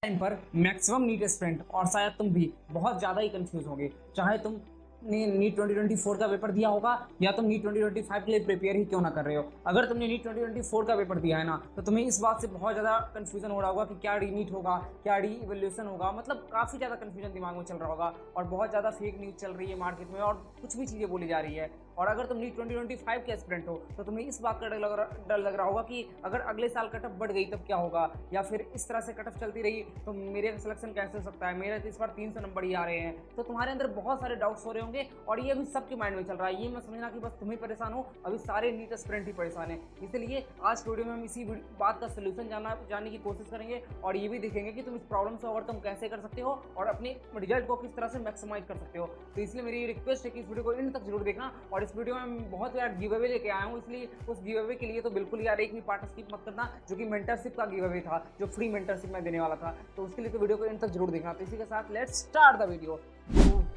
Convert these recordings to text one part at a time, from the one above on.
Time पर maximum NEET student और शायद तुम भी बहुत ज़्यादा ही कंफ्यूज होगे, चाहे तुम ने नीट 2024 का पेपर दिया होगा या तुम नीट 2025 के लिए प्रिपेयर ही क्यों ना कर रहे हो। अगर तुमने नीट 2024 का पेपर दिया है ना, तो तुम्हें इस बात से बहुत ज़्यादा कंफ्यूजन हो रहा होगा कि क्या री नीट होगा, क्या री इवोल्यूशन होगा, मतलब काफ़ी ज़्यादा कंफ्यूजन दिमाग में चल रहा होगा और बहुत ज़्यादा फेक न्यूज़ चल रही है मार्केट में और कुछ भी चीज़ें बोली जा रही है। और अगर तुम नीट 2025 के एस्पिरेंट हो तो तुम्हें इस बात का डर लग रहा होगा कि अगर अगले साल कटअप बढ़ गई तब क्या होगा, या फिर इस तरह से कटअप चलती रही तो मेरे सिलेक्शन कैसे हो सकता है, मेरे तो इस बार 300 नंबर ही आ रहे हैं। तो तुम्हारे अंदर बहुत सारे डाउट्स हो रहे होंगे और ये अभी सबके माइंड में चल रहा है। ये मत समझना कि बस तुम ही परेशान हो, अभी सारे नीट एस्पिरेंट ही परेशान है। इसलिए आज के वीडियो में हम इसी बात का सोल्यूशन जानने की कोशिश करेंगे और ये भी देखेंगे कि तुम इस प्रॉब्लम से ओवरकम कैसे कर सकते हो और अपने रिजल्ट को किस तरह से मैक्सिमाइज कर सकते हो। तो इसलिए मेरी रिक्वेस्ट है कि इस वीडियो को इन तक जरूर देखना। और इस वीडियो में बहुत यार गिव अवे लेके आया हूँ, इसलिए उस गिव अवे के लिए तो बिल्कुल यार एक भी पार्ट स्किप मत करना, जो कि मेंटरशिप का गिव अवे था, जो फ्री मेंटरशिप मैं देने वाला था। तो उसके लिए तो वीडियो को इन तक जरूर देखना। तो इसी के साथ let's start the video.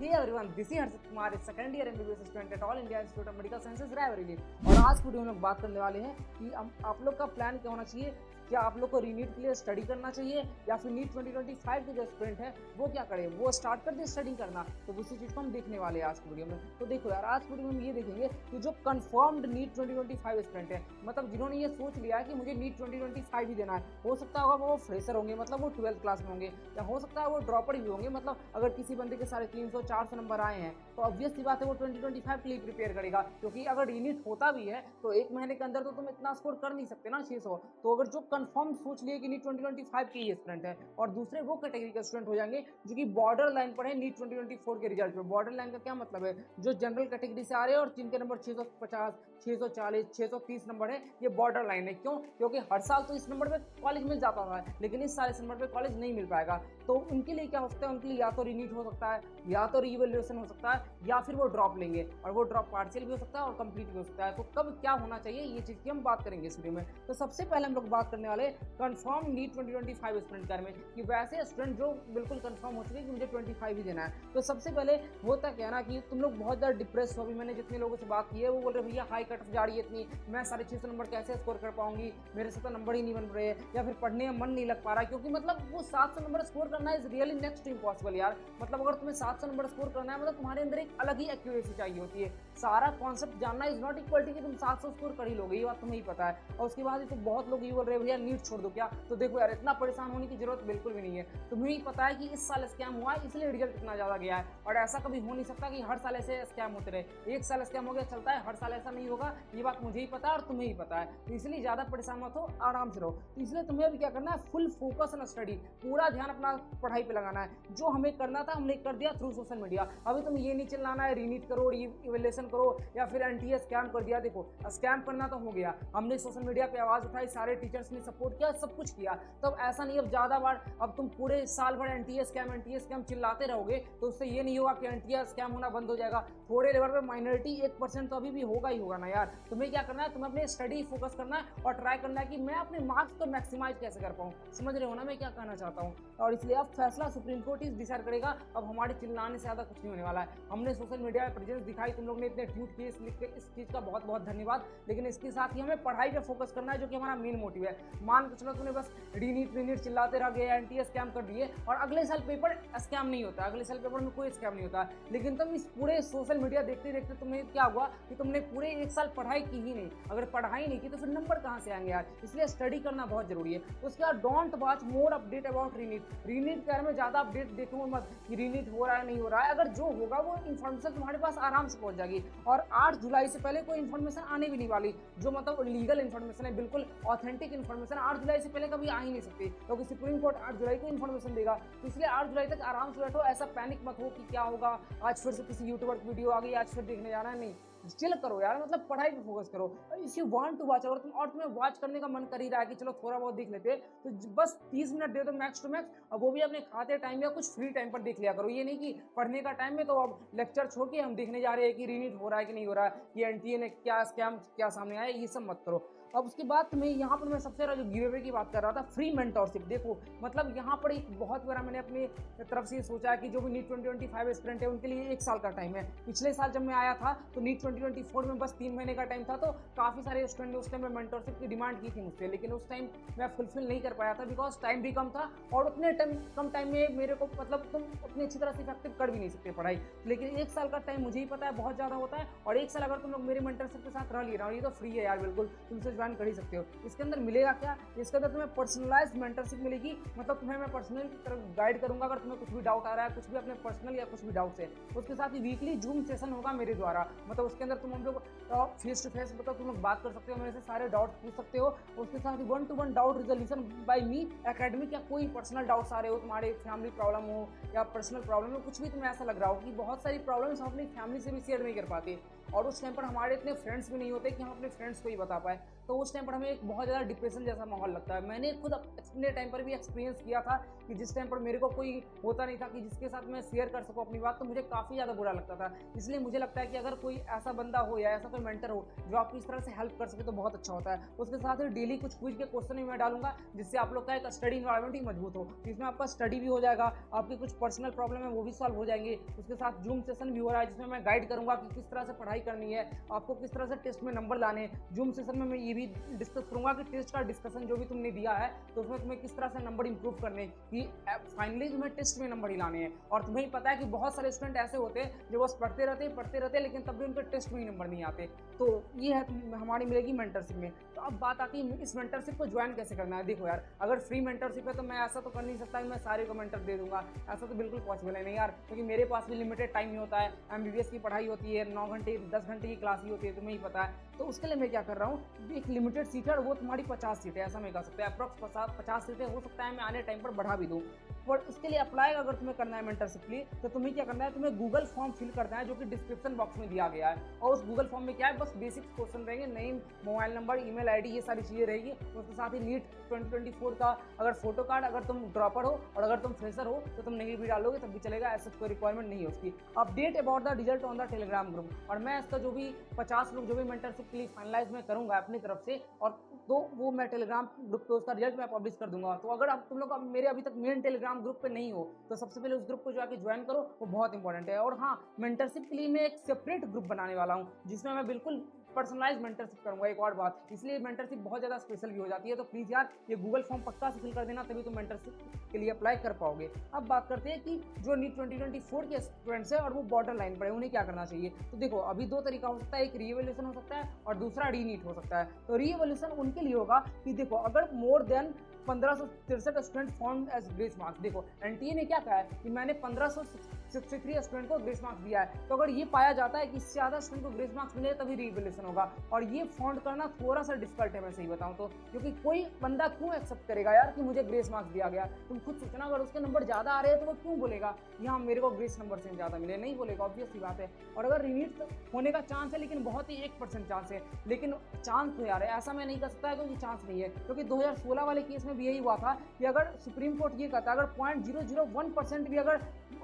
Hey everyone, this is Harshit Kumar, second year MBBS student at all India institute of medical sciences Raebareli. और आज वीडियो में लोग बात करने वाले हैं कि आप लोग का प्लान क्या होना चाहिए। क्या आप लोग को रीनीट के लिए स्टडी करना चाहिए या फिर नीट 2025 के जो स्टूडेंट है वो क्या करे, वो स्टार्ट कर दे स्टडी करना। तो उसी चीज़ को हम देखने वाले हैं आज की वीडियो में। तो देखो यार, आज की वीडियो में हम ये देखेंगे कि जो कंफर्म्ड नीट 2025 स्टूडेंट है, मतलब जिन्होंने ये सोच लिया है कि मुझे नीट 2025 ही देना है, हो सकता होगा वो फ्रेशर होंगे, मतलब वो 12th क्लास में होंगे, या हो सकता है वो ड्रॉपर भी होंगे। मतलब अगर किसी बंदे के सारे 300-400 नंबर आए हैं तो ऑब्वियस सी बात है वो 2025 के लिए प्रिपेयर करेगा, क्योंकि अगर रीनीट होता भी है तो एक महीने के अंदर तो तुम इतना स्कोर कर नहीं सकते ना 600। तो अगर जो कंफर्म सोच लिए कि नीट 2025 के ही स्टूडेंट है, और दूसरे वो कैटेगरी के स्टूडेंट हो जाएंगे जो कि बॉर्डर लाइन पर है नीट 2024 के रिजल्ट पर। बॉर्डर लाइन का क्या मतलब है, जो जनरल कैटेगरी से आ रहे हैं और जिनके नंबर 650, 640, 630 नंबर है, ये बॉर्डर लाइन है। क्यों? क्योंकि हर साल तो इस नंबर पे कॉलेज मिल जाता था, लेकिन इस साल इस नंबर पे कॉलेज नहीं मिल पाएगा। तो उनके लिए क्या हो सकता है, उनके लिए या तो रीनीट हो सकता है, या तो रीवैल्यूएशन हो सकता है, या फिर वो ड्रॉप लेंगे, और वो ड्रॉप पार्शियल भी हो सकता है और कंप्लीट भी हो सकता है। तो कब क्या होना चाहिए ये चीज़ की हम बात करेंगे इस वीडियो में। तो सबसे पहले हम लोग बात करने वाले कंफर्म नीट 2025 स्टूडेंट के बारे में, कि वैसे स्टूडेंट जो बिल्कुल कंफर्म हो चुके कि मुझे 25 ही देना है। तो सबसे पहले होता क्या ना कि तुम लोग बहुत ज़्यादा डिप्रेस हो। अभी मैंने जितने लोगों से बात की है वो बोल रहे भैया हाई कट ऑफ जा रही है इतनी, मैं 650 नंबर कैसे स्कोर कर पाऊंगी, मेरे से तो नंबर ही नहीं बन रहे, या फिर पढ़ने में मन नहीं लग पा रहा, क्योंकि मतलब वो 700 नंबर स्कोर करना इज रियली नेक्स्ट इम्पॉसिबल यार। मतलब अगर तुम्हें 700 नंबर स्कोर करना है, मतलब तुम्हारे अंदर एक अलग ही एक्यूरेसी चाहिए होती है। सारा कॉन्सेप्ट जानना इज नॉट इक्वल टू कि तुम 700 स्कोर कर ही लोगे, ये बात तुम्हें ही पता है। और उसके बाद तो बहुत लोग ये बोल रहे हैं भैया नीट छोड़ दो क्या। तो देखो यार, इतना परेशान होने की जरूरत बिल्कुल भी नहीं है। तुम्हें ही पता है कि इस साल स्कैम हुआ है, इसलिए रिजल्ट इतना ज्यादा गया है, और ऐसा कभी हो नहीं सकता कि हर साल ऐसे स्कैम होते रहे। एक साल स्कैम हो गया चलता है, हर साल ऐसा नहीं होगा, ये बात मुझे ही पता है और तुम्हें ही पता है। तो इसलिए ज्यादा परेशान मत हो, आराम से रहो। तो इसलिए तुम्हें अभी क्या करना है, फुल फोकस ऑन स्टडी, पूरा ध्यान अपना पढ़ाई पे लगाना है। जो हमें करना था हमने कर दिया थ्रू सोशल मीडिया। अभी तुम ये नहीं चिल्लाना है रीनीट करो, इवैल्यूएशन करो, या फिर एनटीए स्कैम कर दिया। देखो स्कैम करना तो हो गया, हमने सोशल मीडिया पे आवाज उठाई, सारे टीचर्स ने सपोर्ट किया, सब कुछ किया। तब ऐसा नहीं अब ज्यादा बार अब तुम पूरे साल भर एनटीए स्कैम चिल्लाते रहोगे तो उससे ये नहीं होगा कि एनटीए स्कैम होना बंद हो जाएगा। थोड़े लेवल पे माइनॉरिटी 1% तो अभी भी होगा ही होगा ना यार। तुम्हें क्या करना है, तुम्हें अपने स्टडी फोकस करना है और ट्राई करना है कि मैं अपने मार्क्स को मैक्सिमाइज कैसे कर पाऊँ। समझ रहे हो ना मैं क्या कहना चाहता हूँ। और इसलिए अब फैसला सुप्रीम कोर्ट ही डिसाइड करेगा। अब हमारे चिल्लाने से ज्यादा कुछ नहीं होने वाला है। हमने सोशल मीडिया में प्रेजेंस दिखाई, तुम लोग ने इतने ट्वीट किए, इस चीज का बहुत बहुत धन्यवाद। लेकिन इसके साथ ही हमें पढ़ाई पे फोकस करना है, जो कि हमारा मेन मोटिव है। मान के चलो तुमने बस रीनीट चिल्लाते रह गए, एनटीए स्कैम कर दिए, और अगले साल पेपर स्कैम नहीं होता, अगले साल पेपर में कोई स्कैम नहीं होता। लेकिन तुम इस पूरे सोशल मीडिया देखते देखते तुम्हें क्या हुआ कि तुमने पूरे एक साल पढ़ाई की ही नहीं। अगर पढ़ाई नहीं की तो फिर नंबर कहाँ से आएंगे यार। इसलिए स्टडी करना बहुत जरूरी है। उसके बाद don't watch more update about रीनीट के बारे में ज्यादा अपडेट देखो मत कि रीनीट हो रहा है नहीं हो रहा है। अगर जो होगा वो इन्फॉर्मेशन तुम्हारे पास आराम से पहुंच जाएगी, और 8 जुलाई से पहले कोई इन्फॉर्मेशन आने भी नहीं वाली, जो मतलब लीगल इन्फॉर्मेशन है, बिल्कुल ऑथेंटिक इन्फॉर्मेशन 8 जुलाई से पहले कभी आ ही नहीं सकती, क्योंकि सुप्रीम कोर्ट 8 जुलाई को इन्फॉर्मेशन देगा। तो इसलिए 8 जुलाई तक आराम से बैठो, ऐसा पैनिक मत हो कि क्या होगा, आज फिर से किसी यूट्यूबर की वीडियो आ गई, आज फिर देखने जाना है। नहीं, चिल करो यार, मतलब पढ़ाई पे फोकस करो। If you want to watch, और तुम्हें वॉच करने का मन कर ही रहा है कि चलो थोड़ा बहुत देख लेते, तो बस 30 मिनट दे दो मैक्स टू मैक्स, और वो भी अपने खाते टाइम या कुछ फ्री टाइम पर देख लिया करो। ये नहीं कि पढ़ने का टाइम में तो अब लेक्चर छोड़ के हम देखने जा रहे हैं कि रीनीट हो रहा है कि नहीं हो रहा है, ये एनटीए ने क्या स्कैम क्या सामने आया, ये सब मत करो। अब उसके बाद तुम्हें यहाँ पर मैं सबसे ज़्यादा जो गिव अवे की बात कर रहा था, फ्री मेंटरशिप। देखो मतलब यहाँ पर एक बहुत बड़ा मैंने अपनी तरफ से ये सोचा है कि जो भी नीट 2025 एस्पिरेंट है उनके लिए 1 साल का टाइम है। पिछले साल जब मैं आया था तो नीट 2024 में बस 3 महीने का टाइम था, तो काफ़ी सारे स्टूडेंट ने उस टाइम में मेंटरशिप की डिमांड की थी मुझसे, लेकिन उस टाइम मैं फुलफिल नहीं कर पाया था बिकॉज टाइम भी कम था और उतने कम टाइम में मेरे को मतलब तुम उतनी अच्छी तरह से इफेक्टिव कर भी नहीं सकते पढ़ाई। लेकिन 1 साल का टाइम मुझे ही पता है बहुत ज़्यादा होता है, और 1 साल अगर तुम लोग मेरे मेंटरशिप के साथ रह लिए ना, और ये तो फ्री है यार, बिल्कुल तुम इसे ज्वाइन कर ही सकते हो। इसके अंदर मिलेगा क्या, इसके अंदर तुम्हें पर्सनलाइज्ड मेंटरशिप मिलेगी, मतलब तुम्हें मैं पर्सनल तरफ गाइड करूंगा अगर तुम्हें कुछ भी डाउट आ रहा है, कुछ भी अपने पर्सनल या कुछ भी डाउट्स है। उसके साथ ही वीकली जूम सेशन होगा मेरे द्वारा, मतलब उसके अंदर तुम हम लोग फेस टू फेस मतलब तुम लोग बात कर सकते हो, मेरे से सारे डाउट्स पूछ सकते हो। उसके साथ ही 1-to-1 डाउट रिजोल्यूशन बाय मी एकेडमिक, या कोई पर्सनल डाउट्स आ रहे हो, तुम्हारे फैमिली प्रॉब्लम हो या पर्सनल प्रॉब्लम हो, कुछ भी तुम्हें ऐसा लग रहा हो कि बहुत सारी प्रॉब्लम्स हम अपनी फैमिली से भी शेयर नहीं कर पाते, और उस टाइम पर हमारे इतने फ्रेंड्स भी नहीं होते कि हम अपने फ्रेंड्स को ही बता पाए, तो उस टाइम पर हमें एक बहुत ज़्यादा डिप्रेशन जैसा माहौल लगता है। मैंने खुद अपने टाइम पर भी एक्सपीरियंस किया था कि जिस टाइम पर मेरे को कोई होता नहीं था कि जिसके साथ मैं शेयर कर सकूं अपनी बात, तो मुझे काफ़ी ज़्यादा बुरा लगता था। इसलिए मुझे लगता है कि अगर कोई ऐसा बंदा हो या ऐसा कोई मेंटर हो जो आपको इस तरह से हेल्प कर सके तो बहुत अच्छा होता है। उसके साथ ही डेली कुछ क्विज के क्वेश्चन भी मैं डालूंगा जिससे आप लोग का एक स्टडी इन्वायरमेंट ही मजबूत हो, जिसमें आपका स्टडी भी हो जाएगा, आपकी कुछ पर्सनल प्रॉब्लम है वो भी सॉल्व हो जाएंगे। उसके साथ जूम सेशन भी हो रहा है जिसमें मैं गाइड करूंगा कि किस तरह से पढ़ाई करनी है, आपको किस तरह से टेस्ट में नंबर लाने। जूम सेशन में मैं ये भी डिस्कस करूंगा कि टेस्ट का डिस्कशन जो भी तुमने दिया है तो उसमें तुम्हें किस तरह से नंबर इंप्रूव करने कि फाइनली तुम्हें टेस्ट में नंबर ही लाने हैं। और तुम्हें ही पता है कि बहुत सारे स्टूडेंट ऐसे होते हैं जो बस पढ़ते रहते लेकिन तब भी उनके टेस्ट में ही नंबर नहीं आते। तो ये है हमारी मिलेगी मेंटरशिप में। तो अब बात आती है इस मेंटरशिप को ज्वाइन कैसे करना है। देखो यार, अगर फ्री मेंटरशिप है तो मैं ऐसा तो कर नहीं सकता कि मैं सारे को मेंटर दे दूंगा, ऐसा तो बिल्कुल पॉसिबल है नहीं यार, क्योंकि मेरे पास भी लिमिटेड टाइम ही होता है। MBBS की पढ़ाई होती है, 9 घंटे 10 घंटे की क्लास ही होती है, तुम्हें ही पता है। तो उसके लिए मैं क्या कर रहा हूँ, एक लिमिटेड सीट है और वो तुम्हारी 50 सीटें, ऐसा मैं कर सकता है अप्रॉक्स 50 सीटें, हो सकता है मैं आने टाइम पर बढ़ा भी दूँ। और इसके लिए अप्लाई अगर तुम्हें करना है मेंटरशिप के लिए तो तुम्हें क्या करना है, तुम्हें गूगल फॉर्म फिल करना है जो कि डिस्क्रिप्शन बॉक्स में दिया गया है। और उस गूगल फॉर्म में क्या है, बस बेसिक क्वेश्चन रहेंगे, name, mobile number, email ID, ये सारी चीज़ें रहेगी। उसके साथ ही नीट 2024 का अगर फोटो कार्ड, अगर तुम ड्रॉपर हो और अगर तुम फ्रेशर हो तो तुम नहीं भी डालोगे तब भी चलेगा, ऐसा कोई रिक्वायरमेंट नहीं है उसकी। Update about the result on the Telegram group, और मैं इसका जो भी 50 लोग जो भी मेंटरशिप के लिए फाइनलाइज मैं करूंगा अपनी तरफ से, और तो वो मैं टेलीग्राम ग्रुप पे उसका रिजल्ट मैं पब्लिश कर दूंगा। तो अगर आप तुम लोग मेरे अभी तक मेन टेलीग्राम ग्रुप पे नहीं हो तो सबसे पहले उस ग्रुप को जाके ज्वाइन करो, वो बहुत इंपॉर्टेंट है। और हाँ, मेंटरशिप के लिए मैं एक सेपरेट ग्रुप बनाने वाला हूँ जिसमें मैं बिल्कुल पर्सनलाइज मेंटरशिप करूंगा। एक और बात, इसलिए मेंटरशिप बहुत ज़्यादा स्पेशल भी हो जाती है। तो प्लीज़ यार ये गूगल फॉर्म पक्का से फिल कर देना, तभी तो मेंटरशिप के लिए अप्लाई कर पाओगे। अब बात करते हैं कि जो नीट 2024 के स्टूडेंट्स है और वो बॉर्डर लाइन पर है, उन्हें क्या करना चाहिए। तो देखो अभी 2 तरीका हो सकता है, एक रीवैल्यूएशन हो सकता है और दूसरा रीनीट हो सकता है। तो रीवैल्यूएशन उनके लिए होगा कि देखो अगर more than 1563 student form as grace marks, देखो एनटीए ने क्या कहा है कि मैंने 1563 स्टूडेंट को ग्रेस मार्क्स दिया है, तो अगर ये पाया जाता है कि इससे ज़्यादा स्टूडेंट को ग्रेस मार्क्स मिले तभी रीवैल्यूएशन होगा। और ये फाउंड करना थोड़ा सा डिफिकल्ट है, मैं सही बताऊं तो, क्योंकि कोई बंदा क्यों एक्सेप्ट करेगा यार कि मुझे ग्रेस मार्क्स दिया गया। तुम खुद सोचना, अगर उसके नंबर ज़्यादा आ रहे हैं तो वो क्यों बोलेगा यहाँ मेरे को ग्रेस नंबर से ज़्यादा मिले, नहीं बोलेगा, ऑब्वियस सी बात है। और अगर रीनीट होने का चांस है, लेकिन बहुत ही 1% चांस है, लेकिन चांस तो यार है, ऐसा मैं नहीं कर सकता क्योंकि चांस नहीं है। क्योंकि 2016 वाले केस में भी यही हुआ था कि अगर सुप्रीम कोर्ट ये कहता अगर 0.001% भी अगर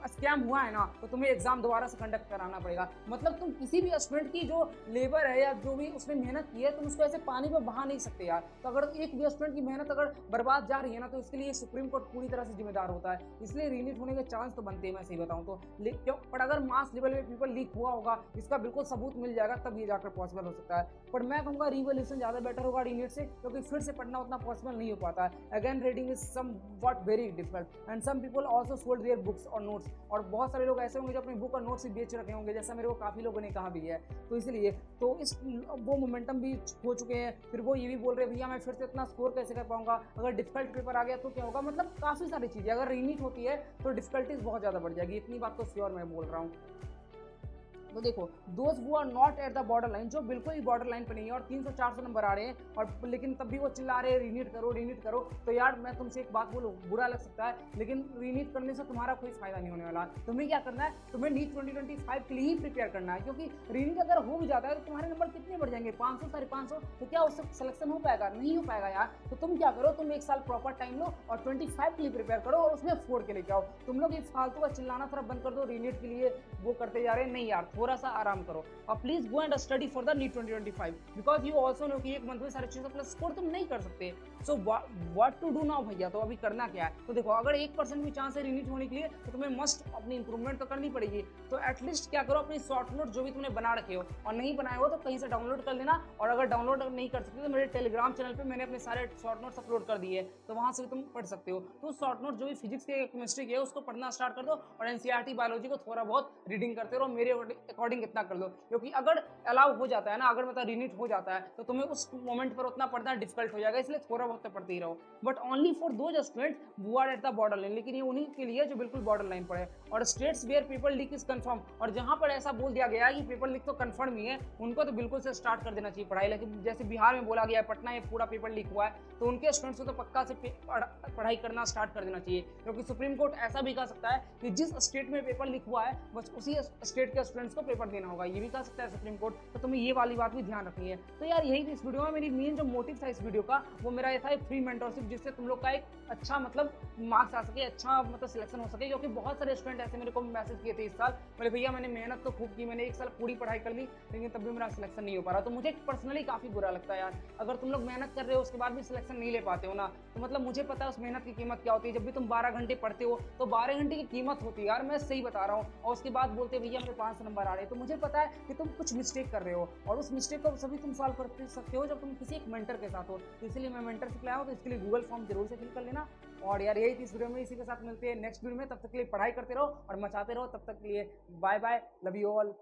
स्कैम हुआ है ना तो तुम्हें एग्जाम दोबारा से कंडक्ट कराना पड़ेगा। मतलब तुम किसी भी स्टूडेंट की जो लेबर है या जो भी उसने मेहनत की है तुम उसको ऐसे पानी में बहा नहीं सकते यार। तो अगर एक भी स्टूडेंट की मेहनत अगर बर्बाद जा रही है ना तो इसके लिए सुप्रीम कोर्ट पूरी तरह से जिम्मेदार होता है। इसलिए रीनीट होने के चांस तो बनते हैं, मैं सही बताऊं तो। क्यों, पर अगर मास लेवल पे पेपर लीक हुआ होगा, इसका बिल्कुल सबूत मिल जाएगा, तब ये जाकर पॉसिबल हो सकता है। पर मैं कहूँगा रीवैल्यूएशन ज़्यादा बेटर होगा रीनीट से, क्योंकि फिर से पढ़ना उतना पॉसिबल नहीं हो पाता है। Again reading is somewhat very difficult and some people also sold their books or notes, और बहुत सारे लोग ऐसे होंगे जो अपनी बुक और नोट्स भी बेच रखे होंगे, जैसा मेरे को काफ़ी लोगों ने कहा भी है। तो इसलिए तो इस वो मोमेंटम भी हो चुके हैं, फिर वो ये भी बोल रहे हैं भैया मैं फिर से इतना स्कोर कैसे कर पाऊंगा, अगर डिफिकल्ट पेपर आ गया तो क्या होगा। मतलब काफ़ी सारी चीज़ें, अगर रीनीट होती है तो डिफिकल्टीज बहुत ज़्यादा बढ़ जाएगी, इतनी बात तो श्योर मैं बोल रहा हूँ। तो देखो दोस्त who are not at the border line, जो बिल्कुल ही बॉर्डर लाइन पे नहीं है और 300-400 नंबर आ रहे हैं और लेकिन तब भी वो चिल्ला रहे हैं रीनीट करो, तो यार मैं तुमसे एक बात बोलूँ, बुरा लग सकता है लेकिन रीनीट करने से तुम्हारा कोई फायदा नहीं होने वाला। तुम्हें क्या करना है, तुम्हें नीट 2025 के लिए ही प्रिपेयर करना है, क्योंकि रीनीट अगर हो भी जाता है तो तुम्हारे नंबर कितने बढ़ जाएंगे, 500 550, तो क्या उससे सिलेक्शन हो पाएगा, नहीं हो पाएगा यार। तो तुम क्या करो, तुम 1 साल प्रॉपर टाइम लो और 25 के लिए प्रिपेयर करो और उसमें 4 के लेके आओ। तुम लोग ये फालतू का चिल्लाना थोड़ा बंद कर दो, रीनीट के लिए वो करते जा रहे हैं, नहीं यार थोड़ा सा आराम करो और please go and study for the NEET 2025 because you also know कि एक मंथ में सारे चीज़ों प्लस स्कोर तुम नहीं कर सकते। So what to do now भैया, तो अभी करना क्या है? तो देखो, अगर 1% भी चांस है रीनीट होने के लिए तो तुम्हें मस्ट अपनी इंप्रूवमेंट तो करनी पड़ेगी। तो एटलीस्ट क्या करो, अपनी शॉर्ट नोट जो भी तुमने बना रखे हो और नहीं बनाए हो तो कहीं से डाउनलोड कर लेना, और अगर डाउनलोड नहीं कर सकते तो मेरे टेलीग्राम चैनल पे मैंने अपने सारे शॉर्ट नोट्स अपलोड कर दिए, तो वहां से भी तुम पढ़ सकते हो। तो शॉर्ट नोट जो भी फिजिक्स के केमिस्ट्री के है उसको पढ़ना स्टार्ट कर दो, और एनसीईआरटी बायोलॉजी को थोड़ा बहुत रीडिंग करते रहो, मेरे अकॉर्डिंग इतना कर दो, क्योंकि अगर अलाउ हो जाता है ना, अगर मतलब रीनीट हो जाता है तो तुम्हें उस मोमेंट पर उतना पढ़ना डिफिकल्ट हो जाएगा, इसलिए थोड़ा बहुत तो पढ़ते ही रहो, but only for those students who are at the border line. लेकिन ये उन्हीं के लिए जो बिल्कुल बॉर्डर लाइन पर है। और states where paper leak is confirm, और जहां पर ऐसा बोल दिया गया है कि पेपर लीक तो कंफर्म ही है, उनको तो बिल्कुल से स्टार्ट कर देना चाहिए पढ़ाई। लेकिन जैसे बिहार में बोला गया है, पटना में पूरा पेपर लीक हुआ है, तो उनके स्टूडेंट्स को तो पक्का से पढ़ाई करना स्टार्ट कर देना चाहिए, क्योंकि सुप्रीम कोर्ट ऐसा भी कह सकता है कि जिस स्टेट में पेपर लीक हुआ है बस उसी स्टेट के स्टूडेंट्स को पेपर देना होगा, ये भी कह सकता है सुप्रीम कोर्ट। तो तुम्हें ये वाली बात भी ध्यान रखनी है। तो यार यही थी इस वीडियो में, मेरी मेन जो मोटिव था इस वीडियो का वो मेरा ये था फ्री मेंटरशिप, जिससे तुम लोग का एक अच्छा मतलब मार्क्स आ सके, अच्छा मतलब सिलेक्शन हो सके। क्योंकि बहुत सारे स्टूडेंट ऐसे मेरे को मैसेज किए थे इस साल, बोले भैया मैंने मेहनत तो खूब की, मैंने एक साल पूरी पढ़ाई कर ली लेकिन तब भी मेरा सिलेक्शन नहीं हो पा रहा। तो मुझे पर्सनली काफी बुरा लगता है यार, अगर तुम लोग मेहनत कर रहे हो उसके बाद भी सिलेक्शन नहीं ले पाते हो ना, तो मतलब मुझे पता है उस मेहनत की कीमत क्या होती है। जब भी तुम 12 घंटे पढ़ते हो तो 12 घंटे की कीमत होती है यार, मैं सही बता रहा हूँ। और उसके बाद बोलते भैया मेरे 5 नंबर आ रहे हैं, तो मुझे पता है कि तुम कुछ मिस्टेक कर रहे हो, और उस मिस्टेक को सभी तुम सॉल्व कर सकते हो जब तुम किसी एक मेंटर के साथ हो। तो इसलिए मैं मेंटरशिप लाया हूँ, तो इसके लिए गूगल फॉर्म जरूर से फिल कर लेना। और यार यही थी इस वीडियो में, इसी के साथ मिलते हैं नेक्स्ट वीडियो में, तब तक के लिए पढ़ाई करते रहो और मचाते रहो। तब तक के लिए bye bye, love you all.